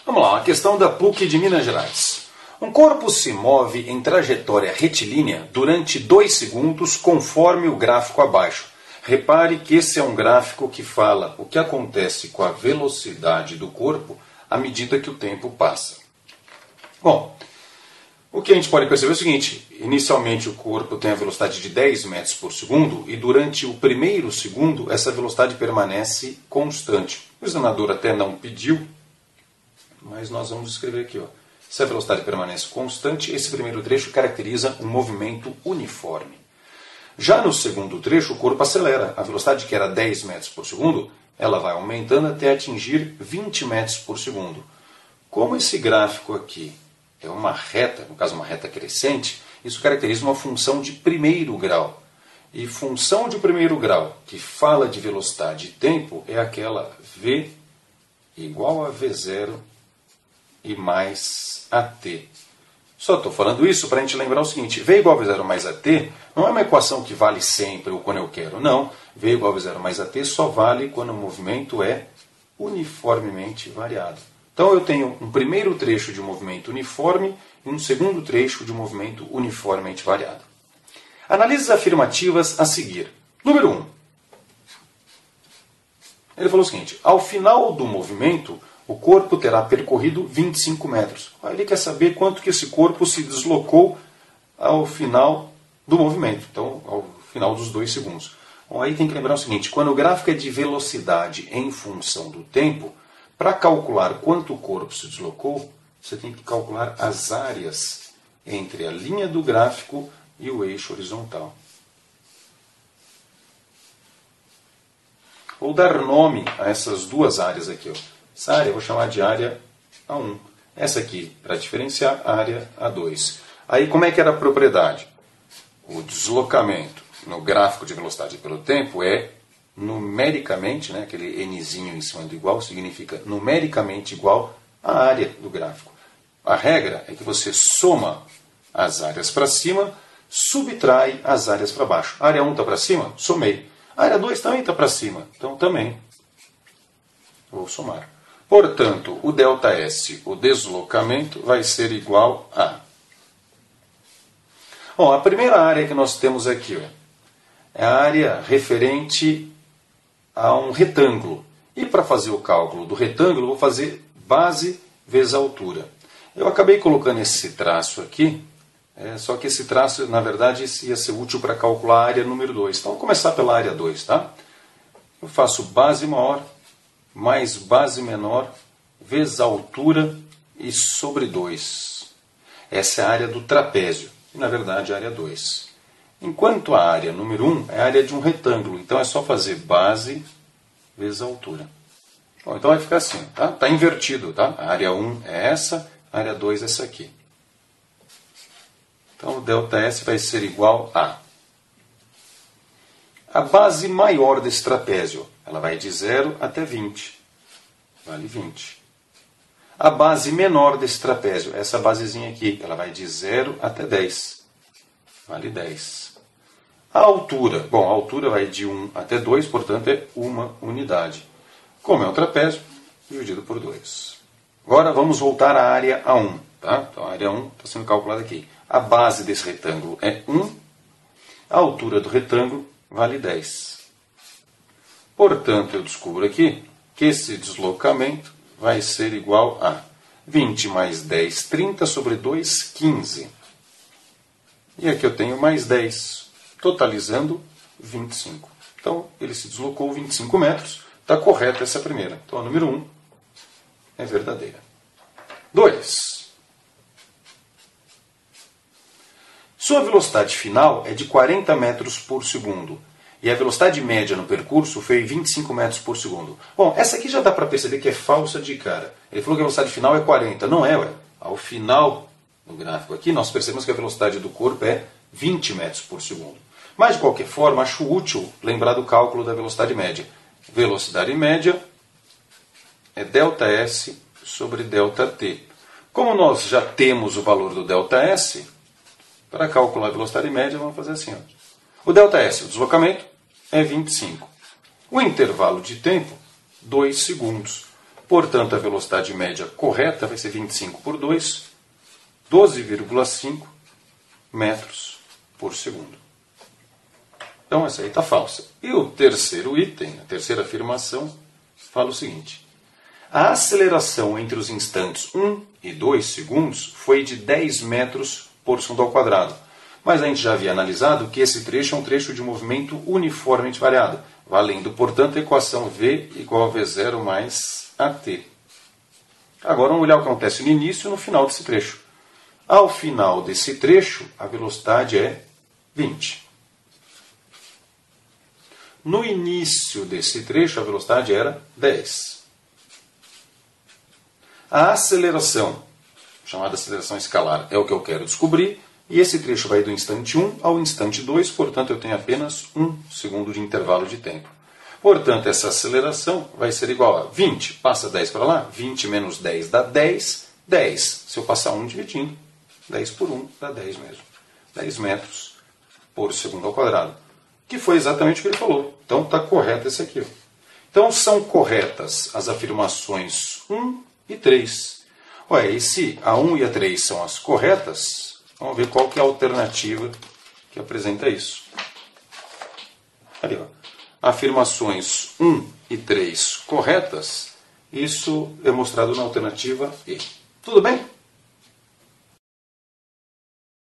Vamos lá, uma questão da PUC de Minas Gerais. Um corpo se move em trajetória retilínea durante 2 segundos conforme o gráfico abaixo. Repare que esse é um gráfico que fala o que acontece com a velocidade do corpo à medida que o tempo passa. Bom, o que a gente pode perceber é o seguinte: inicialmente o corpo tem a velocidade de 10 metros por segundo e durante o primeiro segundo essa velocidade permanece constante. O examinador até não pediu, mas nós vamos escrever aqui. Se a velocidade permanece constante, esse primeiro trecho caracteriza um movimento uniforme. Já no segundo trecho, o corpo acelera. A velocidade que era 10 metros por segundo, ela vai aumentando até atingir 20 metros por segundo. Como esse gráfico aqui é uma reta, no caso uma reta crescente, isso caracteriza uma função de primeiro grau. E função de primeiro grau, que fala de velocidade e tempo, é aquela v igual a v0 e mais at. Só estou falando isso para a gente lembrar o seguinte: v igual a v0 mais at não é uma equação que vale sempre ou quando eu quero. Não, v igual a v0 mais at só vale quando o movimento é uniformemente variado. Então eu tenho um primeiro trecho de movimento uniforme e um segundo trecho de movimento uniformemente variado. Analise as afirmativas a seguir. Número 1. Ele falou o seguinte: ao final do movimento, o corpo terá percorrido 25 metros. Ele quer saber quanto que esse corpo se deslocou ao final do movimento, então ao final dos 2 segundos. Bom, aí tem que lembrar o seguinte: quando o gráfico é de velocidade em função do tempo, para calcular quanto o corpo se deslocou, você tem que calcular as áreas entre a linha do gráfico e o eixo horizontal. Vou dar nome a essas duas áreas aqui. Essa área eu vou chamar de área A1. Essa aqui, para diferenciar, área A2. Aí como é que era a propriedade? O deslocamento no gráfico de velocidade pelo tempo é numericamente, aquele nzinho em cima do igual, significa numericamente igual à área do gráfico. A regra é que você soma as áreas para cima, subtrai as áreas para baixo. A área 1 está para cima? Somei. A área 2 também está para cima, então também vou somar. Portanto, o ΔS, o deslocamento, vai ser igual a... Bom, a primeira área que nós temos aqui é a área referente a um retângulo. E para fazer o cálculo do retângulo, eu vou fazer base vezes altura. Eu acabei colocando esse traço aqui, só que esse traço, na verdade, ia ser útil para calcular a área número 2. Então, vamos começar pela área 2, tá? Eu faço base maior mais base menor vezes altura e sobre 2. Essa é a área do trapézio, e na verdade a área 2. Enquanto a área número 1 é a área de um retângulo, então é só fazer base vezes altura. Bom, então vai ficar assim, tá? Está invertido, tá? A área 1 é essa, a área 2 é essa aqui. Então o ΔS vai ser igual a base maior desse trapézio. Ela vai de 0 até 20. Vale 20. A base menor desse trapézio, essa basezinha aqui, ela vai de 0 até 10. Vale 10. A altura, bom, a altura vai de 1 até 2, portanto é uma unidade. Como é um trapézio, dividido por 2. Agora vamos voltar à área A1. Tá? Então a área 1 está sendo calculada aqui. A base desse retângulo é 1. A altura do retângulo vale 10. Portanto, eu descubro aqui que esse deslocamento vai ser igual a 20 mais 10, 30 sobre 2, 15. E aqui eu tenho mais 10, totalizando 25. Então, ele se deslocou 25 metros. Está correta essa primeira. Então, a número 1 é verdadeira. 2. Sua velocidade final é de 40 metros por segundo. E a velocidade média no percurso foi 25 metros por segundo. Bom, essa aqui já dá para perceber que é falsa de cara. Ele falou que a velocidade final é 40. Não é, ué. Ao final do gráfico aqui, nós percebemos que a velocidade do corpo é 20 metros por segundo. Mas, de qualquer forma, acho útil lembrar do cálculo da velocidade média. Velocidade média é ΔS sobre ΔT. Como nós já temos o valor do ΔS, para calcular a velocidade média, vamos fazer assim. O ΔS, o deslocamento, é 25. O intervalo de tempo, 2 segundos. Portanto, a velocidade média correta vai ser 25 por 2, 12,5 metros por segundo. Então, essa aí está falsa. E o terceiro item, a terceira afirmação, fala o seguinte. A aceleração entre os instantes 1 e 2 segundos foi de 10 metros por segundo ao quadrado. Mas a gente já havia analisado que esse trecho é um trecho de movimento uniformemente variado, valendo, portanto, a equação V igual a V0 mais AT. Agora vamos olhar o que acontece no início e no final desse trecho. Ao final desse trecho, a velocidade é 20. No início desse trecho, a velocidade era 10. A aceleração, chamada aceleração escalar, é o que eu quero descobrir. E esse trecho vai do instante 1 ao instante 2, portanto eu tenho apenas 1 segundo de intervalo de tempo. Portanto, essa aceleração vai ser igual a 20, passa 10 para lá, 20 menos 10 dá 10, 10. Se eu passar 1 dividindo, 10 por 1 dá 10 mesmo. 10 metros por segundo ao quadrado. Que foi exatamente o que ele falou. Então está correto esse aqui. Então são corretas as afirmações 1 e 3. Ué, e se a 1 e a 3 são as corretas, vamos ver qual que é a alternativa que apresenta isso. Ali, ó. Afirmações 1 e 3 corretas, isso é mostrado na alternativa E. Tudo bem?